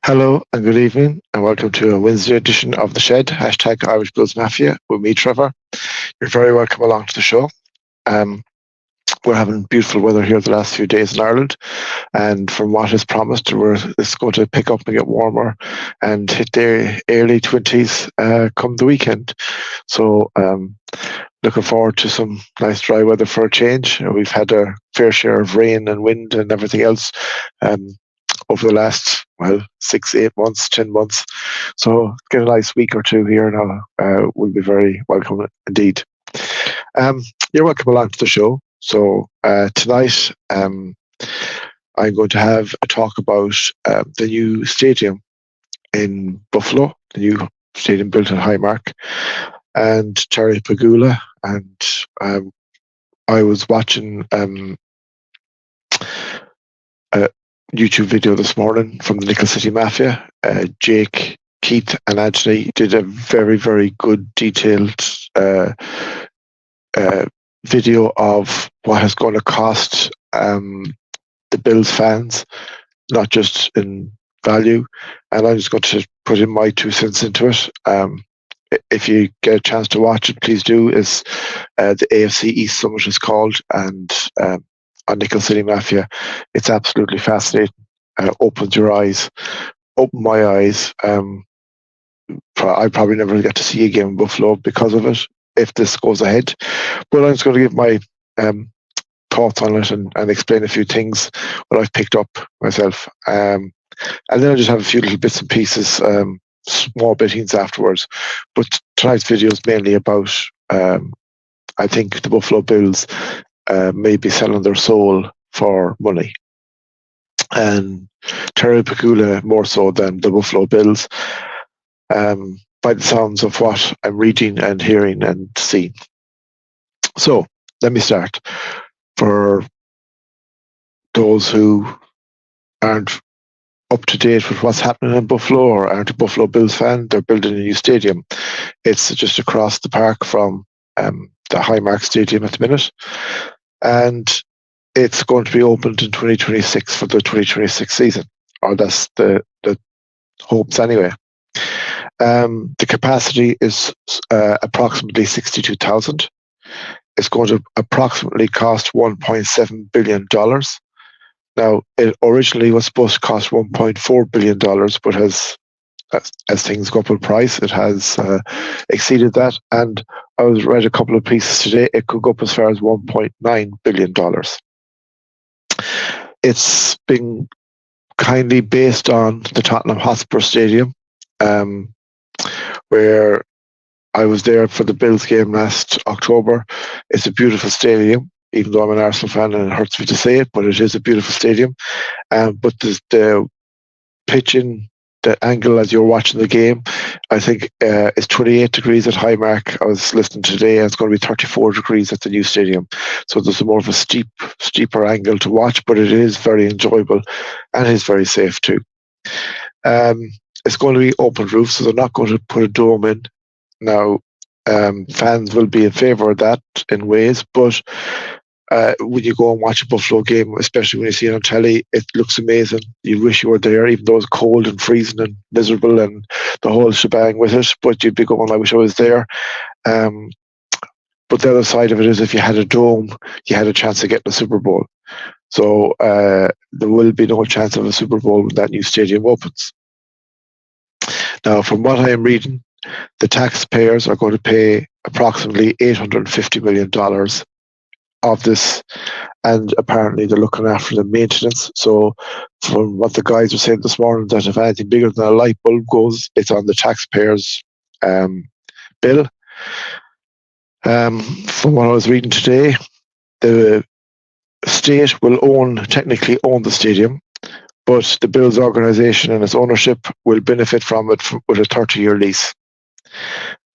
Hello and good evening, and welcome to a Wednesday edition of The Shed, hashtag Irish Blues Mafia, with me, Trevor. You're very welcome along to the show. Um, we're having beautiful weather here the last few days in Ireland, and from what is promised, it's going to pick up and get warmer and hit the early 20s come the weekend. So, looking forward to some nice dry weather for a change. We've had a fair share of rain and wind and everything else. Over the last 6, 8 months, 10 months. So get a nice week or two here now will be very welcome indeed. Um, you're welcome along to the show. So tonight I'm going to have a talk about the new stadium in Buffalo, the new stadium built in Highmark, and Terry Pagula. And I was watching a YouTube video this morning from the Nickel City Mafia. Jake, Keith, and Anthony did a very, very good, detailed video of what it's going to cost the Bills fans, not just in value. And I'm just going to put in my 2 cents into it. If you get a chance to watch it, please do. It's the AFC East Summit is called, and on Nickel City Mafia. It's absolutely fascinating. Opens your eyes, open my eyes. I probably never get to see a game in Buffalo because of it, if this goes ahead. But I'm just going to give my thoughts on it and explain a few things what I've picked up myself. And then I'll just have a few little bits and pieces, small bittings afterwards. But tonight's video is mainly about, I think, the Buffalo Bills may be selling their soul for money. And Terry Pagula more so than the Buffalo Bills, by the sounds of what I'm reading and hearing and seeing. So let me start. For those who aren't up to date with what's happening in Buffalo or aren't a Buffalo Bills fan, they're building a new stadium. It's just across the park from the Highmark Stadium at the minute. And it's going to be opened in 2026 for the 2026 season, or that's the hopes anyway. The capacity is approximately 62,000. It's going to approximately cost $1.7 billion. Now, it originally was supposed to cost $1.4 billion, but as things go up in price, it has exceeded that. And I was read a couple of pieces today, it could go up as far as $1.9 billion. It's been kindly based on the Tottenham Hotspur Stadium, where I was there for the Bills game last October. It's a beautiful stadium, even though I'm an Arsenal fan and it hurts me to say it, but it is a beautiful stadium. But the pitching, the angle as you're watching the game, I think it's 28 degrees at Highmark. I was listening today, and it's going to be 34 degrees at the new stadium. So there's more of a steeper angle to watch, but it is very enjoyable and it is very safe too. It's going to be open roof, so they're not going to put a dome in. Now, fans will be in favour of that in ways, but when you go and watch a Buffalo game, especially when you see it on telly, it looks amazing. You wish you were there, even though it's cold and freezing and miserable and the whole shebang with it, but you'd be going, I wish I was there. But the other side of it is, if you had a dome, you had a chance of getting a Super Bowl. So there will be no chance of a Super Bowl when that new stadium opens. Now, from what I am reading, the taxpayers are going to pay approximately $850 million of this, and apparently they're looking after the maintenance. So from what the guys were saying this morning, that if anything bigger than a light bulb goes, it's on the taxpayers' bill. From what I was reading today, the state will technically own the stadium, but the Bills organisation and its ownership will benefit from it with a 30-year lease.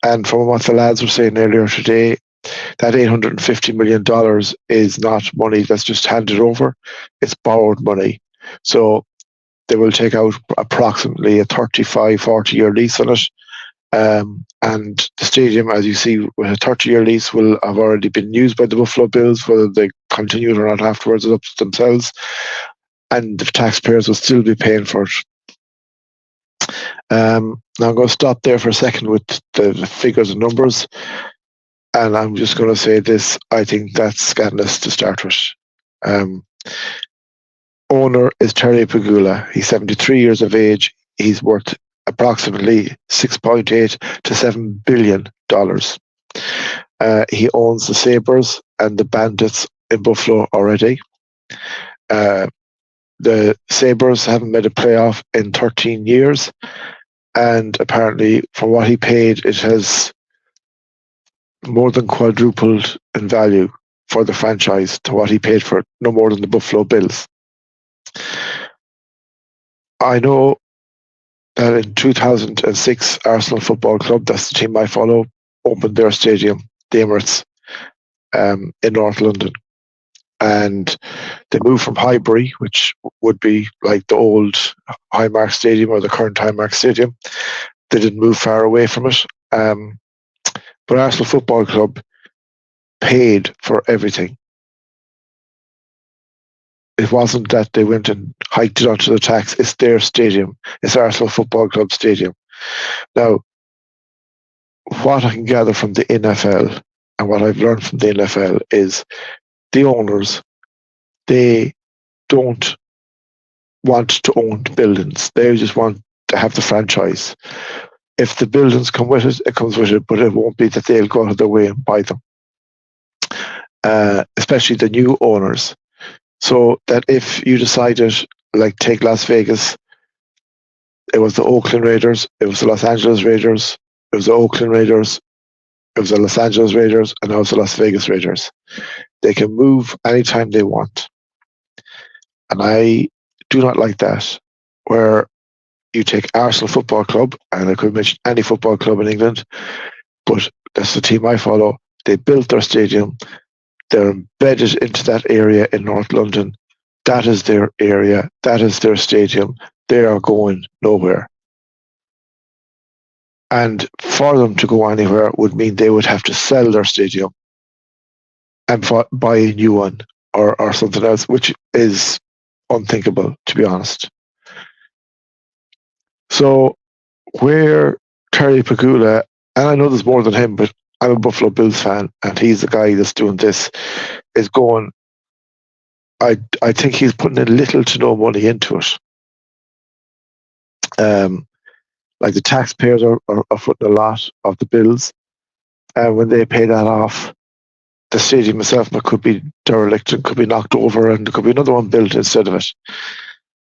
And from what the lads were saying earlier today, that $850 million is not money that's just handed over, it's borrowed money. So they will take out approximately a 40-year lease on it. And the stadium, as you see, with a 30-year lease, will have already been used by the Buffalo Bills. Whether they continue it or not afterwards is up to themselves. And the taxpayers will still be paying for it. Now I'm going to stop there for a second with the figures and numbers, and I'm just going to say this. I think that's scandalous to start with. Um, Owner is Terry Pagula. He's 73 years of age. He's worth approximately 6.8 to $7 billion. He owns the Sabres and the Bandits in Buffalo already. The Sabres haven't made a playoff in 13 years, and apparently, for what he paid, it has more than quadrupled in value for the franchise to what he paid for it, no more than the Buffalo Bills. I know that in 2006, Arsenal Football Club, that's the team I follow, opened their stadium, the Emirates, in North London. And they moved from Highbury, which would be like the old Highmark Stadium or the current Highmark Stadium. They didn't move far away from it. But Arsenal Football Club paid for everything. It wasn't that they went and hiked it onto the tax. It's their stadium. It's Arsenal Football Club Stadium. Now, what I can gather from the NFL and what I've learned from the NFL is the owners, they don't want to own buildings. They just want to have the franchise. If the buildings come with it, it comes with it, but it won't be that they'll go out of their way and buy them. Especially the new owners. So that if you decided, like take Las Vegas, it was the Oakland Raiders, it was the Los Angeles Raiders, it was the Oakland Raiders, it was the Los Angeles Raiders, and now it's the Las Vegas Raiders. They can move anytime they want. And I do not like that, where you take Arsenal Football Club, and I could mention any football club in England, but that's the team I follow. They built their stadium. They're embedded into that area in North London. That is their area. That is their stadium. They are going nowhere. And for them to go anywhere would mean they would have to sell their stadium and buy a new one or something else, which is unthinkable, to be honest. So where Terry Pagula, and I know there's more than him, but I'm a Buffalo Bills fan, and he's the guy that's doing this, is going, I think he's putting in little to no money into it. Like the taxpayers are footing a lot of the bills, and when they pay that off, the stadium itself could be derelict and could be knocked over, and there could be another one built instead of it.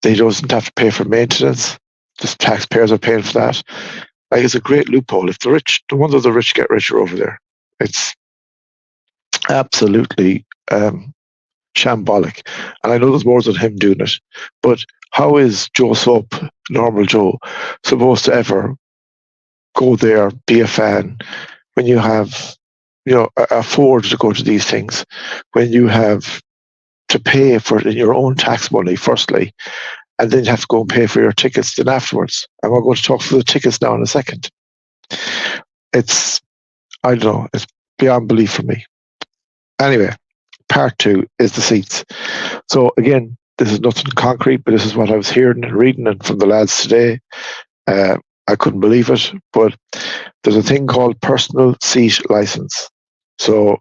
They don't have to pay for maintenance. The taxpayers are paying for that. Like, it's a great loophole. If the rich, the ones of the rich get richer over there, it's absolutely shambolic. And I know there's more than him doing it, but how is Joe Soap, normal Joe, supposed to ever go there, be a fan, when you have, afford to go to these things, when you have to pay for it in your own tax money, firstly, and then you have to go and pay for your tickets then afterwards. And we're going to talk for the tickets now in a second. It's, I don't know, it's beyond belief for me. Anyway, part two is the seats. So again, this is nothing concrete, but this is what I was hearing and reading and from the lads today. I couldn't believe it, but there's a thing called personal seat license. So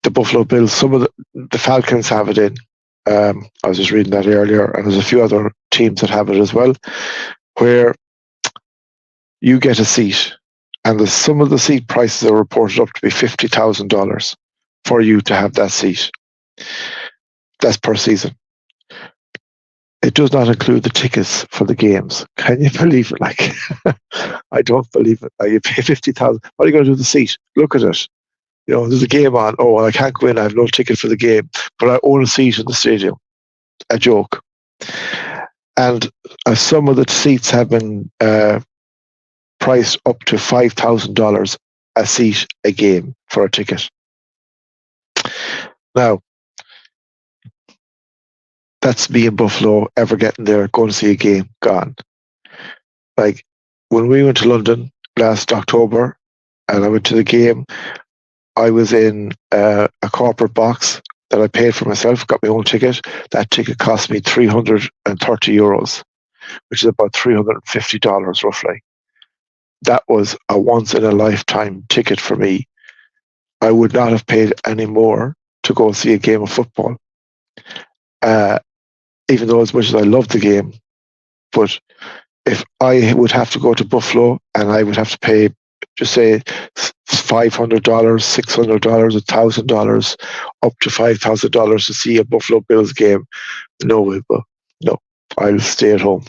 the Buffalo Bills, some of the Falcons have it in. I was just reading that earlier, and there's a few other teams that have it as well, where you get a seat, and some of the seat prices are reported up to be $50,000 for you to have that seat. That's per season. It does not include the tickets for the games. Can you believe it? Like, I don't believe it. Like, you pay $50,000. What are you going to do with the seat? Look at it. There's a game on. Oh, well, I can't go in. I have no ticket for the game, but I own a seat in the stadium. A joke. And some of the seats have been priced up to $5,000 a seat a game for a ticket. Now, that's me in Buffalo ever getting there, going to see a game, gone. Like, when we went to London last October and I went to the game, I was in a corporate box that I paid for myself, got my own ticket. That ticket cost me €330. which is about $350 roughly. That was a once in a lifetime ticket for me. I would not have paid any more to go and see a game of football. Uh, Even though as much as I loved the game, but if I would have to go to Buffalo and I would have to pay, just say $500, $600, $1,000, up to $5,000 to see a Buffalo Bills game, no way, but no, I'll stay at home.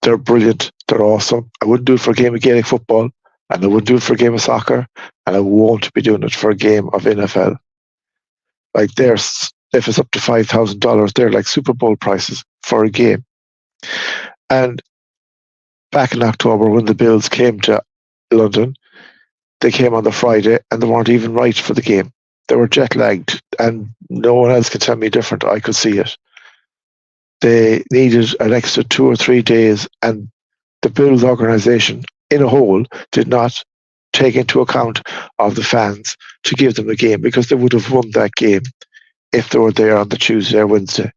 They're brilliant. They're awesome. I wouldn't do it for a game of Gaelic football, and I wouldn't do it for a game of soccer, and I won't be doing it for a game of NFL. Like there's, if it's up to $5,000, they're like Super Bowl prices for a game. And back in October, when the Bills came to London, they came on the Friday, and they weren't even right for the game. They were jet lagged, and no one else could tell me different. I could see it. They needed an extra 2 or 3 days, and the Bills organisation in a whole did not take into account of the fans to give them a game, because they would have won that game if they were there on the Tuesday or Wednesday.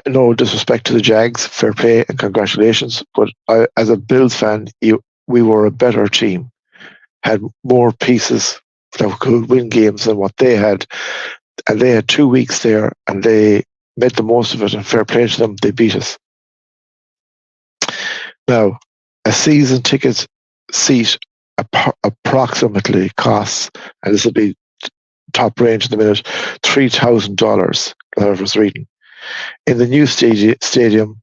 No disrespect to the Jags, fair play and congratulations, but as a Bills fan, we were a better team, had more pieces that could win games than what they had, and they had 2 weeks there, and they made the most of it, and fair play to them, they beat us. Now, a season ticket seat approximately costs, and this will be top range in a minute, $3,000, that I was reading. In the new stadium,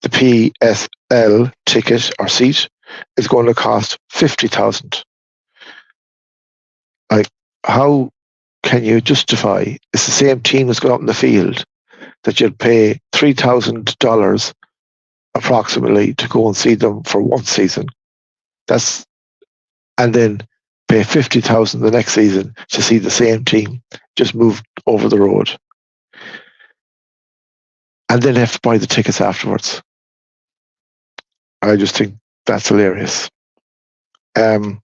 the PSL ticket or seat is going to cost $50,000. Like, how can you justify? It's the same team that's going out in the field that you'd pay $3,000 approximately to go and see them for one season. And then pay $50,000 the next season to see the same team just move over the road, and then have to buy the tickets afterwards. I just think that's hilarious. I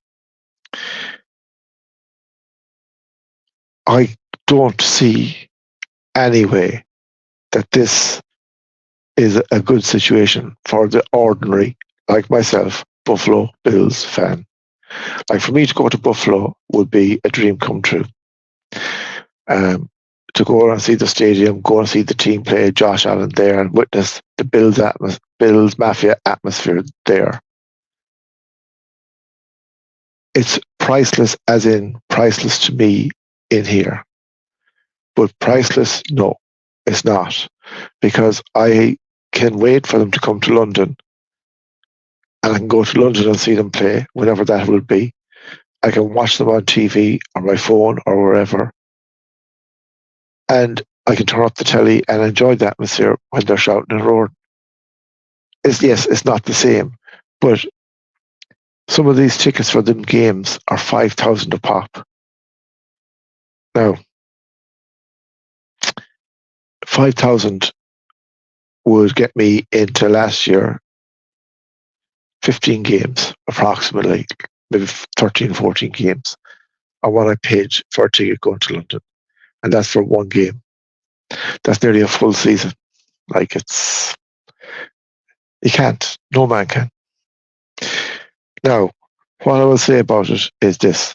don't see any way that this is a good situation for the ordinary, like myself, Buffalo Bills fan. Like, for me to go to Buffalo would be a dream come true. To go and see the stadium, go and see the team play, Josh Allen there, and witness the Bills Mafia atmosphere there. It's priceless, as in priceless to me in here. But priceless, no, it's not. Because I can wait for them to come to London, and I can go to London and see them play, whenever that will be. I can watch them on TV or my phone or wherever. And I can turn up the telly and enjoy the atmosphere when they're shouting and roaring. Yes, it's not the same, but some of these tickets for them games are $5,000 a pop. Now, 5,000 would get me into last year 15 games, approximately, maybe 13, 14 games, on what I paid for a ticket going to London. And that's for one game. That's nearly a full season. Like, you can't. No man can. Now, what I will say about it is this.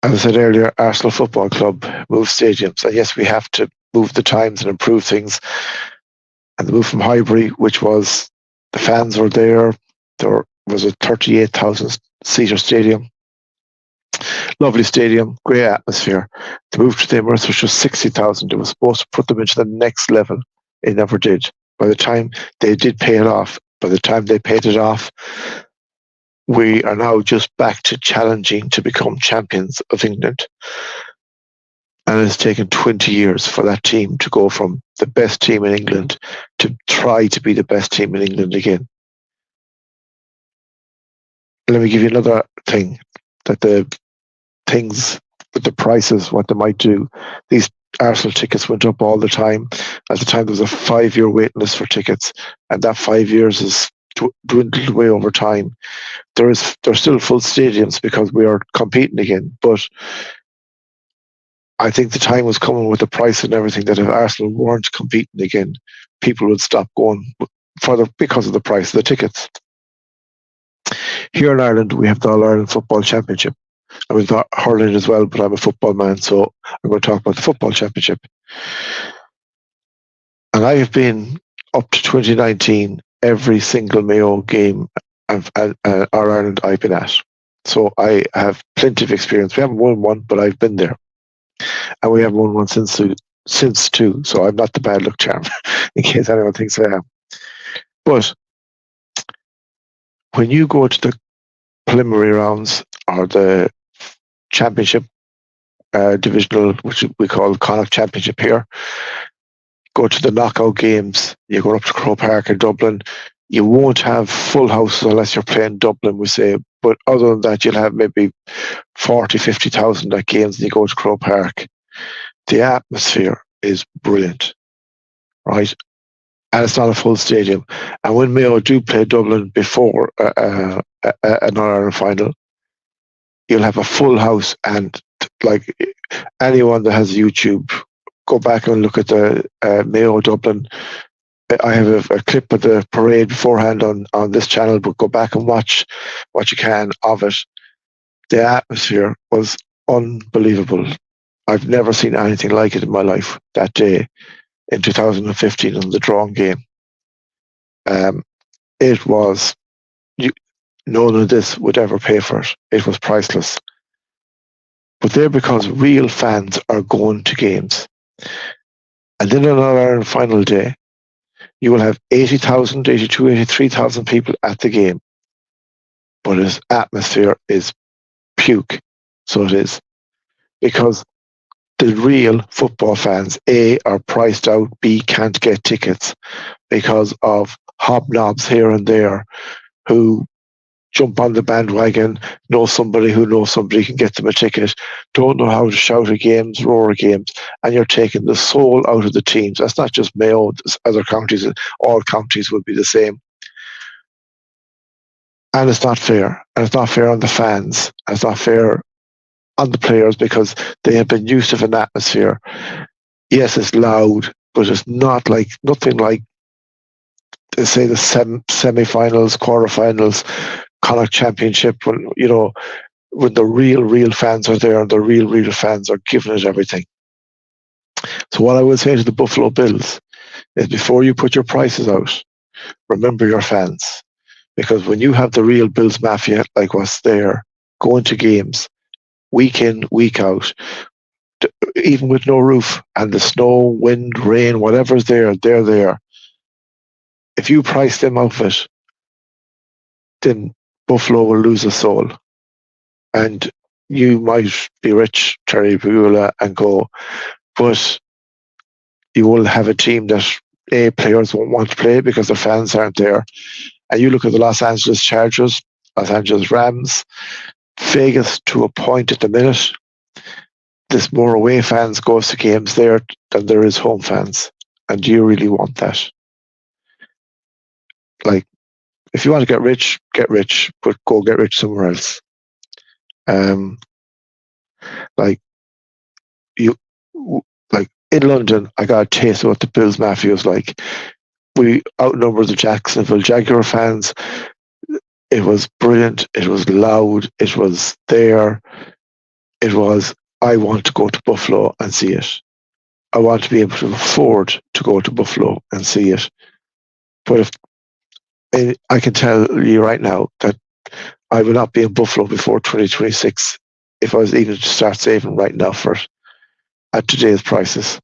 As I said earlier, Arsenal Football Club moved stadiums. And yes, we have to move the times and improve things. And the move from Highbury, which was, the fans were there. There was a 38,000 seater stadium. Lovely stadium, great atmosphere. The move to the Emirates, which was 60,000, it was supposed to put them into the next level. It never did. By the time they did pay it off, by the time they paid it off, we are now just back to challenging to become champions of England. And it's taken 20 years for that team to go from the best team in England to try to be the best team in England again. Let me give you another thing, that the things with the prices, what they might do. These Arsenal tickets went up all the time. At the time, there was a 5-year waiting list for tickets, and that 5 years is dwindled away over time. There's still full stadiums because we are competing again, but I think the time was coming with the price and everything that if Arsenal weren't competing again, people would stop going further because of the price of the tickets. Here in Ireland, we have the All Ireland Football Championship. And we've got hurling as well, but I'm a football man, so I'm going to talk about the Football Championship. And I have been up to 2019 every single Mayo game of All Ireland I've been at. So I have plenty of experience. We haven't won one, but I've been there. And we haven't won one since two. So I'm not the bad luck charm, in case anyone thinks I am. But when you go to the preliminary rounds or the championship divisional, which we call Connacht Championship here, go to the knockout games, you go up to Croke Park in Dublin, you won't have full houses unless you're playing Dublin, we say. But other than that, you'll have maybe 40, 50,000 at games and you go to Croke Park. The atmosphere is brilliant, right? And it's not a full stadium. And when Mayo do play Dublin before an All-Ireland final, you'll have a full house. And like anyone that has YouTube, go back and look at the Mayo Dublin. I have a clip of the parade beforehand on this channel, but go back and watch what you can of it. The atmosphere was unbelievable. I've never seen anything like it in my life that day in 2015 in the drawn game. It was, none of this would ever pay for it. It was priceless. But they're because real fans are going to games. And then on our Ireland final day, you will have 80,000, 82, 83,000 people at the game. But its atmosphere is puke. So it is. Because the real football fans, A, are priced out, B, can't get tickets because of hobnobs here and there who jump on the bandwagon, know somebody who knows somebody can get them a ticket, don't know how to shout at games, roar at games, and you're taking the soul out of the teams. That's not just Mayo, other counties, all counties would be the same. And it's not fair. And it's not fair on the fans. And it's not fair on the players because they have been used to an atmosphere. Yes, it's loud, but it's nothing like say the semi-finals, quarter-finals, Connacht Championship, when the real fans are there and the real fans are giving it everything. So what I would say to the Buffalo Bills is before you put your prices out, remember your fans. Because when you have the real Bills Mafia like what's there, going to games, week in, week out, even with no roof, and the snow, wind, rain, whatever's there, they're there. If you price them out of it, then Buffalo will lose a soul. And you might be rich, Terry Pagula, and go, but you will have a team that players won't want to play because their fans aren't there. And you look at the Los Angeles Chargers, Los Angeles Rams, Vegas to a point at the minute. There's more away fans goes to games there than there is home fans. And do you really want that? Like, if you want to get rich, but go get rich somewhere else. Like in London, I got a taste of what the Bills Mafia was like. We outnumbered the Jacksonville Jaguar fans. It was brilliant. It was loud. It was there. It was, I want to go to Buffalo and see it. I want to be able to afford to go to Buffalo and see it. But I can tell you right now that I will not be in Buffalo before 2026 if I was even to start saving right now for it at today's prices.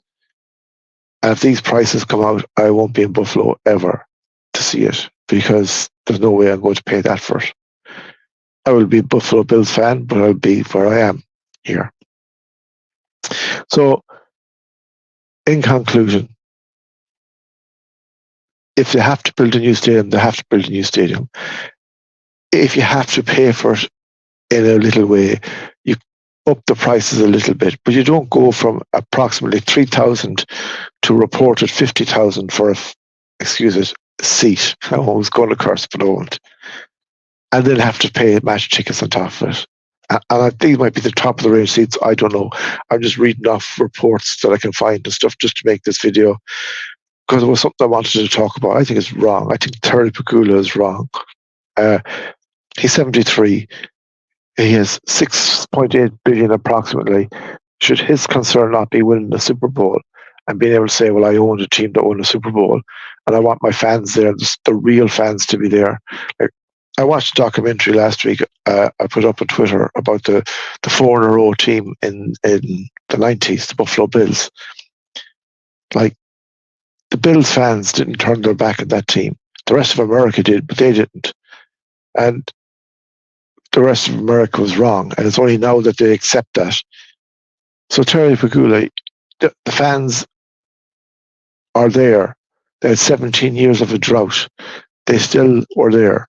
And if these prices come out, I won't be in Buffalo ever to see it because there's no way I'm going to pay that for it. I will be a Buffalo Bills fan, but I'll be where I am here. So, in conclusion, if they have to build a new stadium, they have to build a new stadium. If you have to pay for it in a little way, you up the prices a little bit, but you don't go from approximately 3,000 to reported 50,000 for a seat. I was going to curse, but I won't. And then have to pay match tickets on top of it. And these might be the top of the range seats. I don't know. I'm just reading off reports that I can find and stuff just to make this video because it was something I wanted to talk about. I think it's wrong. I think Terry Pagula is wrong. Uh, he's 73. He has 6.8 billion approximately. Should his concern not be winning the Super Bowl and being able to say, well, I own a team that won a Super Bowl and I want my fans there, the real fans to be there. Like, I watched a documentary last week. I put up on Twitter about the 4-in-a-row team in the 90s, the Buffalo Bills. Like, the Bills fans didn't turn their back on that team. The rest of America did, but they didn't. And the rest of America was wrong. And it's only now that they accept that. So Terry Pagula, the fans are there. They had 17 years of a drought. They still were there.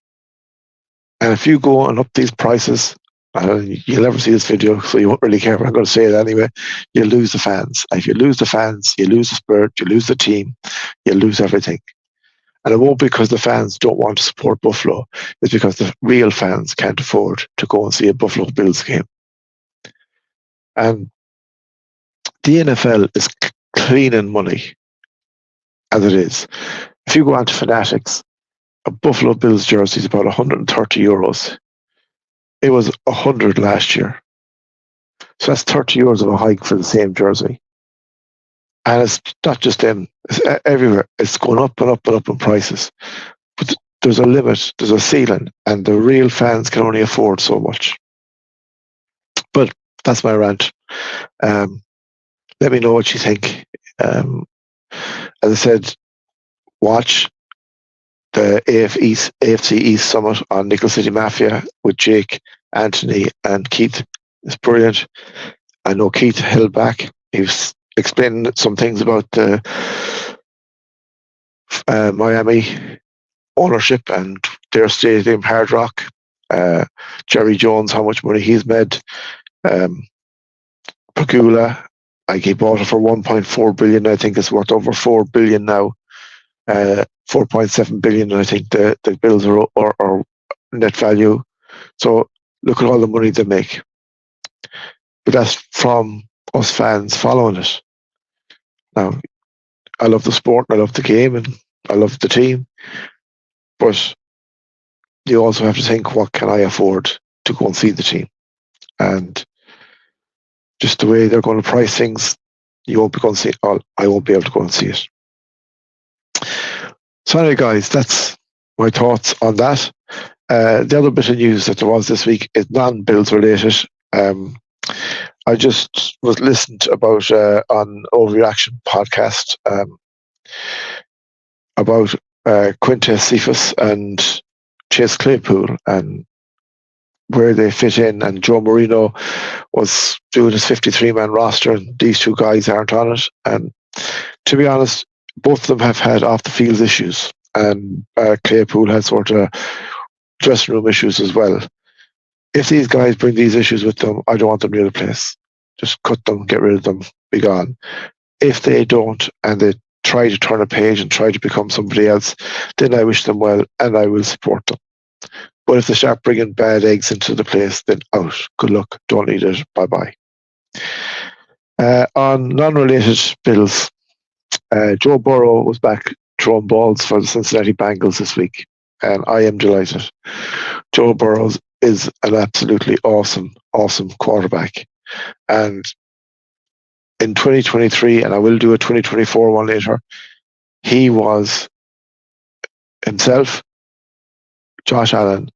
And if you go and up these prices, you'll never see this video, so you won't really care, but I'm going to say it anyway, you'll lose the fans. And if you lose the fans, you lose the spirit, you lose the team, you lose everything. And it won't be because the fans don't want to support Buffalo. It's because the real fans can't afford to go and see a Buffalo Bills game. And the NFL is cleaning money as it is. If you go on to Fanatics, a Buffalo Bills jersey is about 130 euros. It was 100 last year. So that's 30 euros of a hike for the same jersey. And it's not just them, it's everywhere. It's going up and up and up in prices. But there's a limit, there's a ceiling, and the real fans can only afford so much. But that's my rant. Let me know what you think. As I said, watch the AFC East Summit on Nickel City Mafia with Jake, Anthony, and Keith. It's brilliant. I know Keith held back. He was explaining some things about the Miami ownership and their stadium, Hard Rock. Jerry Jones, how much money he's made. Pagula, like he bought it for 1.4 billion. I think it's worth over 4 billion now. 4.7 billion, and I think the Bills are net value. So look at all the money they make. But that's from us fans following it. Now, I love the sport, and I love the game, and I love the team. But you also have to think, what can I afford to go and see the team? And just the way they're going to price things, you won't be going to see it. I won't be able to go and see it. So anyway, guys, that's my thoughts on that. The other bit of news that there was this week is non-Bills related. I just was listened about on Overreaction podcast about Quintez Cephas and Chase Claypool and where they fit in. And Joe Marino was doing his 53-man roster, and these two guys aren't on it. And to be honest, both of them have had off-the-field issues, and Claypool has sort of dressing room issues as well. If these guys bring these issues with them, I don't want them near the place. Just cut them, get rid of them, be gone. If they don't, and they try to turn a page and try to become somebody else, then I wish them well, and I will support them. But if they start bringing bad eggs into the place, then out. Good luck. Don't need it. Bye-bye. On non-related Bills, Joe Burrow was back throwing balls for the Cincinnati Bengals this week, and I am delighted. Joe Burrow is an absolutely awesome quarterback. And in 2023, and I will do a 2024 one later, he was himself, Josh Allen,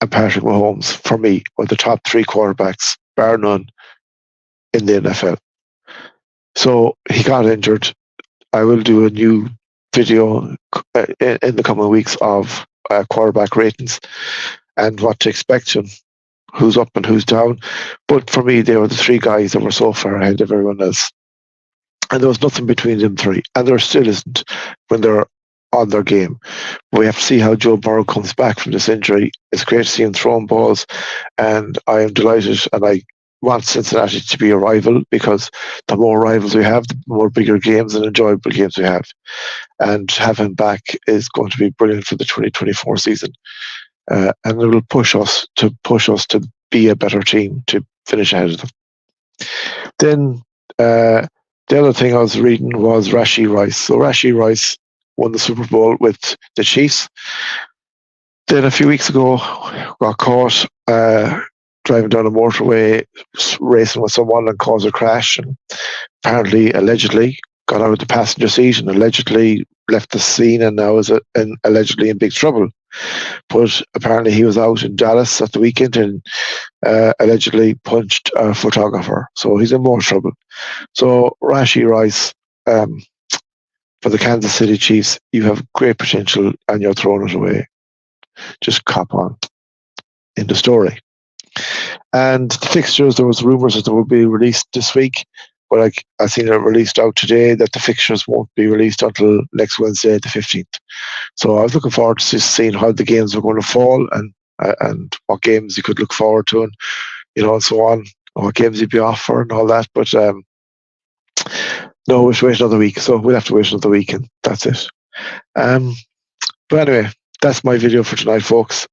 and Patrick Mahomes, for me, were the top three quarterbacks, bar none, in the NFL. So he got injured. I will do a new video in the coming weeks of quarterback ratings and what to expect and who's up and who's down. But for me, they were the three guys that were so far ahead of everyone else. And there was nothing between them three. And there still isn't when they're on their game. We have to see how Joe Burrow comes back from this injury. It's great to see him throwing balls, and I am delighted, and I want Cincinnati to be a rival, because the more rivals we have, the more bigger games and enjoyable games we have. And having him back is going to be brilliant for the 2024 season. And it will push us to be a better team to finish ahead of them. Then the other thing I was reading was Rashee Rice. So Rashee Rice won the Super Bowl with the Chiefs. Then a few weeks ago, got caught driving down a motorway, racing with someone and caused a crash. And apparently, allegedly, got out of the passenger seat and allegedly left the scene and now is allegedly in big trouble. But apparently, he was out in Dallas at the weekend and allegedly punched a photographer. So he's in more trouble. So Rashee Rice, for the Kansas City Chiefs, you have great potential and you're throwing it away. Just cop on in the story. And the fixtures, there was rumours that they would be released this week, but I seen it released out today that the fixtures won't be released until next Wednesday, the 15th. So I was looking forward to seeing how the games are going to fall and what games you could look forward to and, and so on, what games you'd be off for and all that. But no, we'll wait another week. So we'll have to wait another week and that's it. But anyway, that's my video for tonight, folks.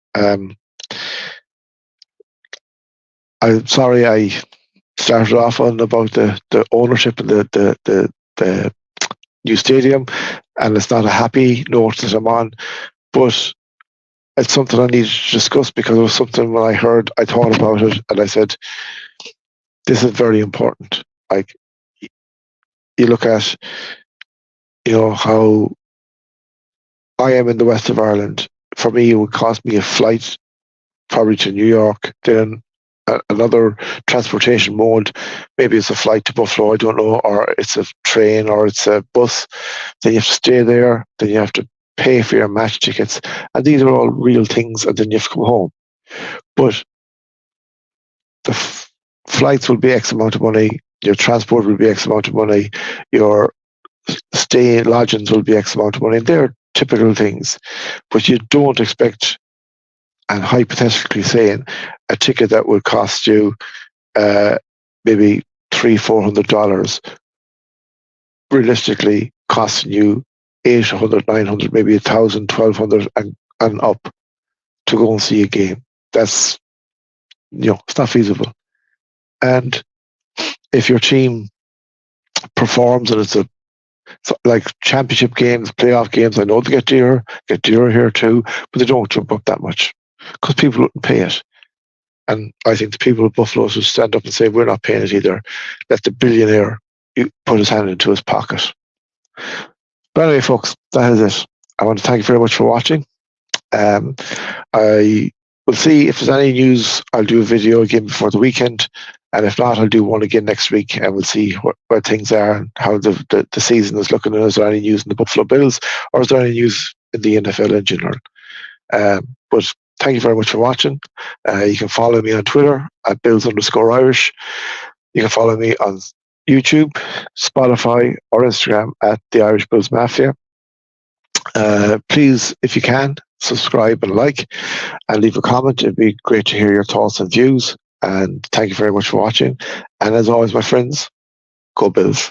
I'm sorry I started off on about the ownership and the new stadium, and it's not a happy note that I'm on, but it's something I needed to discuss because it was something when I thought about it and I said, this is very important. Like, you look at, how I am in the west of Ireland. For me, it would cost me a flight probably to New York, then another transportation mode. Maybe it's a flight to Buffalo, I don't know, or it's a train or it's a bus. Then you have to stay there. Then you have to pay for your match tickets. And these are all real things. And then you have to come home. But the flights will be X amount of money. Your transport will be X amount of money. Your stay lodgings will be X amount of money. And they're typical things. But you don't expect, and hypothetically saying, a ticket that would cost you maybe $300-400, realistically costing you $800-900, maybe $1,000, $1,200 and up to go and see a game. That's, it's not feasible. And if your team performs and it's like championship games, playoff games, I know they get dearer here too, but they don't jump up that much because people wouldn't pay it. And I think the people of Buffalo should stand up and say, we're not paying it either. Let the billionaire put his hand into his pocket. But anyway, folks, that is it. I want to thank you very much for watching. I will see if there's any news. I'll do a video again before the weekend. And if not, I'll do one again next week and we'll see where things are and how the season is looking. And is there any news in the Buffalo Bills or is there any news in the NFL in general? But thank you very much for watching. You can follow me on Twitter at Bills_Irish. You can follow me on YouTube, Spotify, or Instagram at the Irish Bills Mafia. Please, if you can, subscribe and like and leave a comment. It'd be great to hear your thoughts and views. And thank you very much for watching. And as always, my friends, go Bills.